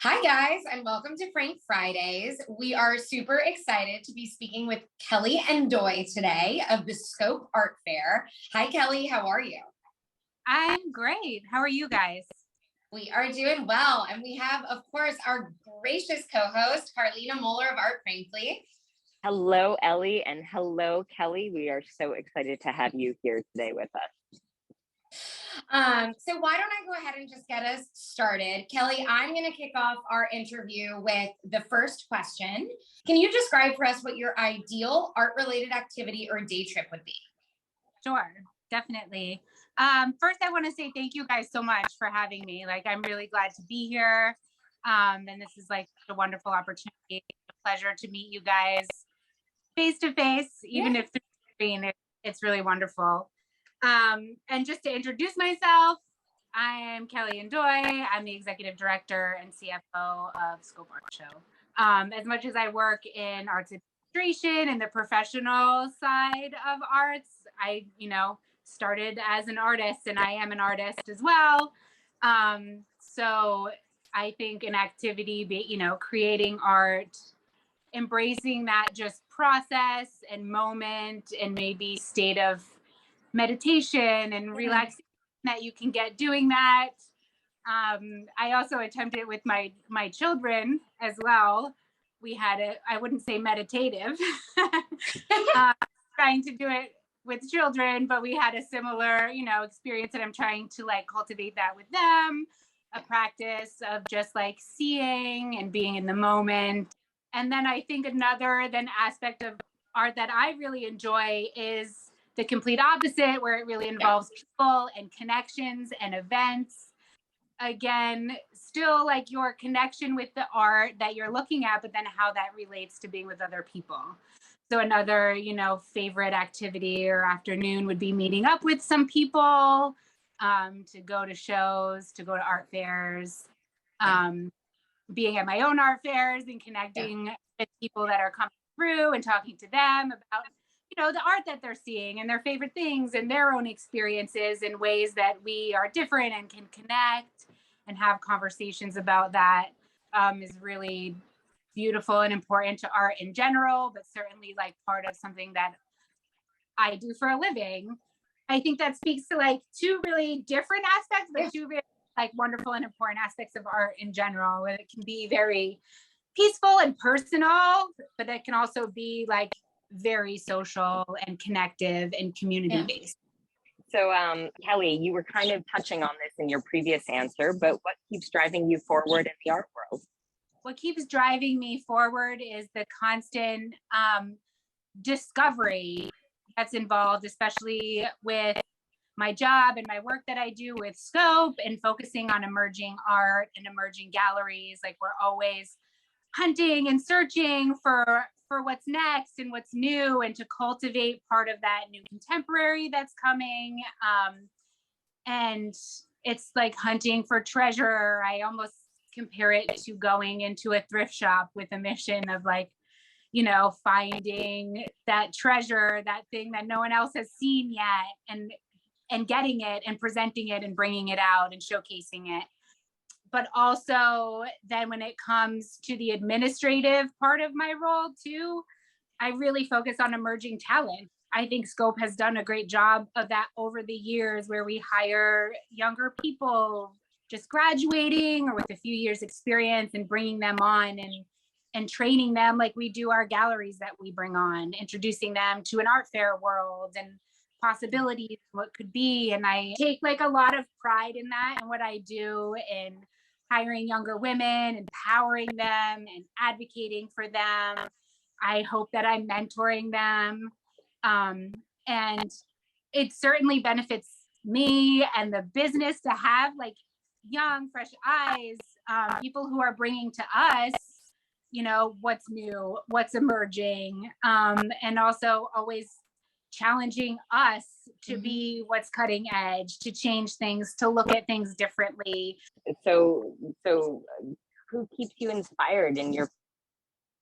Hi, guys, and welcome to Frank Fridays. We are super excited to be speaking with Kelley Ndoye today of the Scope Art Fair. Hi, Kelley. How are you? I'm great. How are you guys? We are doing well. And we have, of course, our gracious co-host, Carlina Moeller of Art Frankly. Hello, Ellie, and hello, Kelley. We are so excited to have you here today with us. So why don't I go ahead and just get us started? Kelley, I'm going to kick off our interview with the first question. Can you describe for us what your ideal art-related activity or day trip would be? Sure, definitely. First, I want to say thank you guys so much for having me. I'm really glad to be here. And this is a wonderful opportunity. It's a pleasure to meet you guys face to face, even if through the screen, it's really wonderful. And just to introduce myself, I am Kelley Ndoye. I'm the executive director and CFO of Scope Art Show. As much as I work in arts administration and the professional side of arts, I, started as an artist and I am an artist as well. So I think an activity, creating art, embracing that just process and moment and maybe state of meditation and relaxation that you can get doing that. I also attempted it with my children as well. We had it, I wouldn't say meditative, trying to do it with children, but we had a similar, experience, and I'm trying to cultivate that with them, a practice of just seeing and being in the moment. And then I think another aspect of art that I really enjoy is the complete opposite, where it really involves people and connections and events. Again, still your connection with the art that you're looking at, but then how that relates to being with other people. So another, favorite activity or afternoon would be meeting up with some people, to go to shows, to go to art fairs, being at my own art fairs and connecting with people that are coming through and talking to them about the art that they're seeing and their favorite things and their own experiences in ways that we are different and can connect and have conversations about that, is really beautiful and important to art in general, but certainly part of something that I do for a living. I think that speaks to two really different aspects, but two very wonderful and important aspects of art in general, where it can be very peaceful and personal, but it can also be very social and connective and community based. So, Kelley, you were kind of touching on this in your previous answer, but what keeps driving you forward in the art world? What keeps driving me forward is the constant discovery that's involved, especially with my job and my work that I do with Scope and focusing on emerging art and emerging galleries. We're always hunting and searching for what's next and what's new, and to cultivate part of that new contemporary that's coming. And it's hunting for treasure. I almost compare it to going into a thrift shop with a mission of finding that treasure, that thing that no one else has seen yet, and getting it and presenting it and bringing it out and showcasing it. But also then when it comes to the administrative part of my role too, I really focus on emerging talent. I think Scope has done a great job of that over the years, where we hire younger people just graduating or with a few years experience and bringing them on and training them like we do our galleries that we bring on, introducing them to an art fair world and possibilities, what could be. And I take a lot of pride in that and what I do in hiring younger women, empowering them and advocating for them. I hope that I'm mentoring them. And it certainly benefits me and the business to have young, fresh eyes, people who are bringing to us, what's new, what's emerging, and also always challenging us to be what's cutting edge, to change things, to look at things differently. So who keeps you inspired in your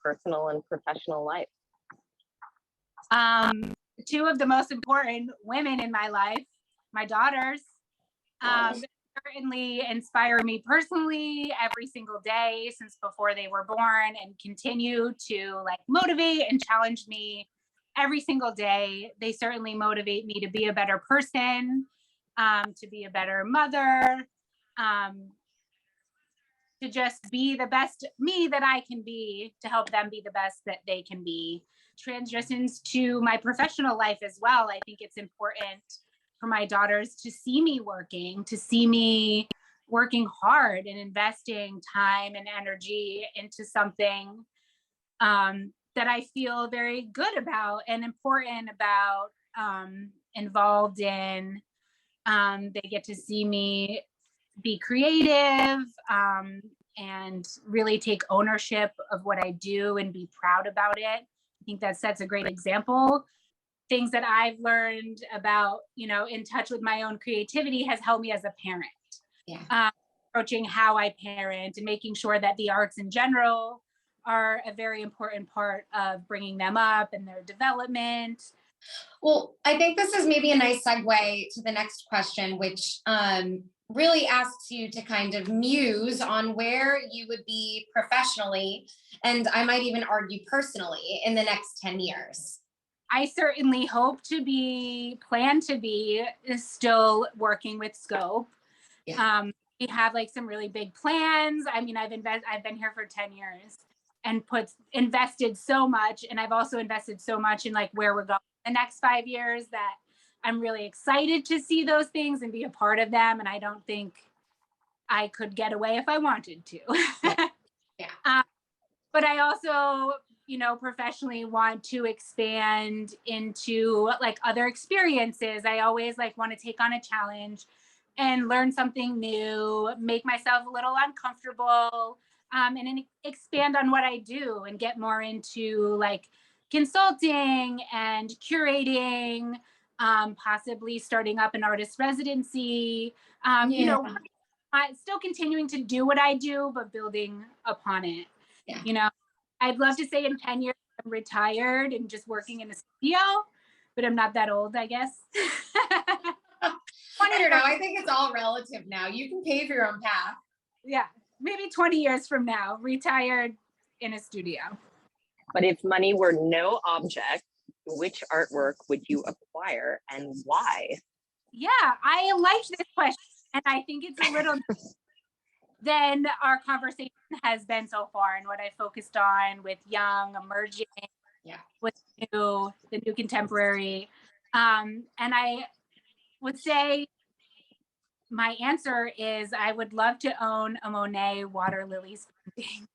personal and professional life? Two of the most important women in my life, my daughters. certainly inspire me personally every single day since before they were born, and continue to like motivate and challenge me every single day. They certainly motivate me to be a better person, to be a better mother, to just be the best me that I can be, to help them be the best that they can be. Transitions to my professional life as well. I think it's important for my daughters to see me working, to see me working hard and investing time and energy into something that I feel very good about and important about, involved in. They get to see me be creative, and really take ownership of what I do and be proud about it. I think that sets a great example. Things that I've learned about, in touch with my own creativity has helped me as a parent. Yeah. Approaching how I parent and making sure that the arts in general are a very important part of bringing them up and their development. Well, I think this is maybe a nice segue to the next question, which really asks you to kind of muse on where you would be professionally, and I might even argue personally, in the next 10 years. I certainly plan to be still working with Scope. Yeah. We have like some really big plans. I mean, I've been here for 10 years and invested so much. And I've also invested so much in like where we're going the next 5 years that I'm really excited to see those things and be a part of them. And I don't think I could get away if I wanted to. Yeah. But I also, professionally want to expand into like other experiences. I always like want to take on a challenge and learn something new, make myself a little uncomfortable, and then expand on what I do and get more into like consulting and curating, possibly starting up an artist residency, Yeah. still continuing to do what I do, but building upon it. Yeah. I'd love to say in 10 years I'm retired and just working in a studio, but I'm not that old, I guess. I don't know. I think it's all relative now. You can pave your own path. Yeah, maybe 20 years from now, retired in a studio. But if money were no object, which artwork would you acquire and why? Yeah, I like this question. And I think it's a little than our conversation has been so far and what I focused on with young, emerging, with the new contemporary. And I would say my answer is I would love to own a Monet water lilies painting.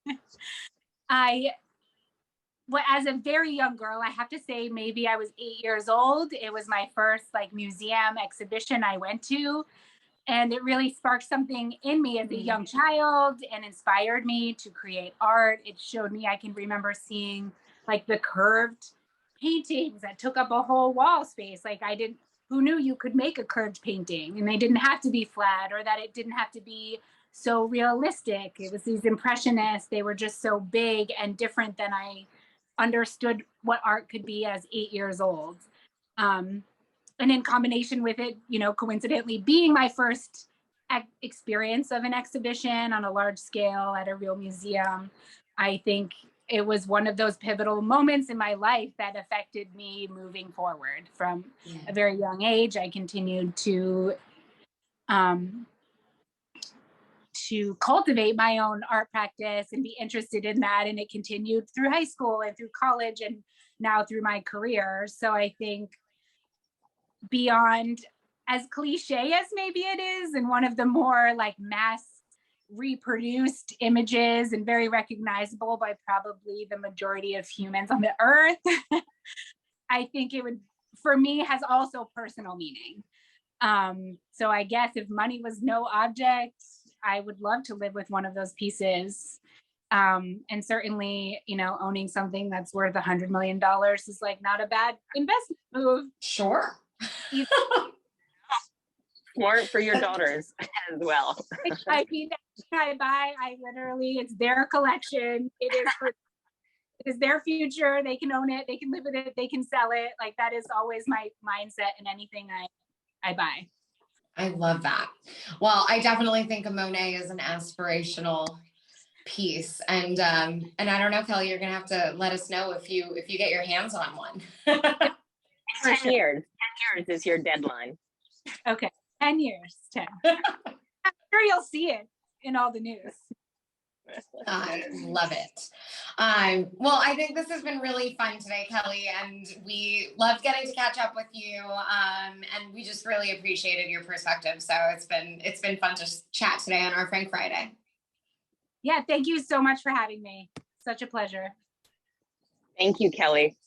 As a very young girl, I have to say maybe I was 8 years old. It was my first like museum exhibition I went to. And it really sparked something in me as a young child and inspired me to create art. It showed me I can remember seeing like the curved paintings that took up a whole wall space. Like who knew you could make a curved painting and they didn't have to be flat or that it didn't have to be so realistic. It was these impressionists. They were just so big and different than I understood what art could be as 8 years old. And in combination with it, coincidentally being my first experience of an exhibition on a large scale at a real museum, I think it was one of those pivotal moments in my life that affected me moving forward. From a very young age, I continued to cultivate my own art practice and be interested in that. And it continued through high school and through college and now through my career. So I think beyond, as cliche as maybe it is, and one of the more like mass reproduced images and very recognizable by probably the majority of humans on the earth, I think it would, for me, has also personal meaning. So I guess if money was no object, I would love to live with one of those pieces. And certainly, owning something that's worth $100 million is like not a bad investment move. Sure. Smart for your daughters as well. I mean, it's their collection. It is their future. They can own it. They can live with it. They can sell it. Like that is always my mindset in anything I buy. I love that. Well, I definitely think a Monet is an aspirational piece. And I don't know, Kelley, you're gonna have to let us know if you get your hands on one. In 10 years. 10 years is your deadline. Okay, 10 years, 10. I'm sure you'll see it in all the news. I love it. Well, I think this has been really fun today, Kelley, and we loved getting to catch up with you. And we just really appreciated your perspective. So it's been fun to chat today on our Frank Friday. Yeah, thank you so much for having me. Such a pleasure. Thank you, Kelley.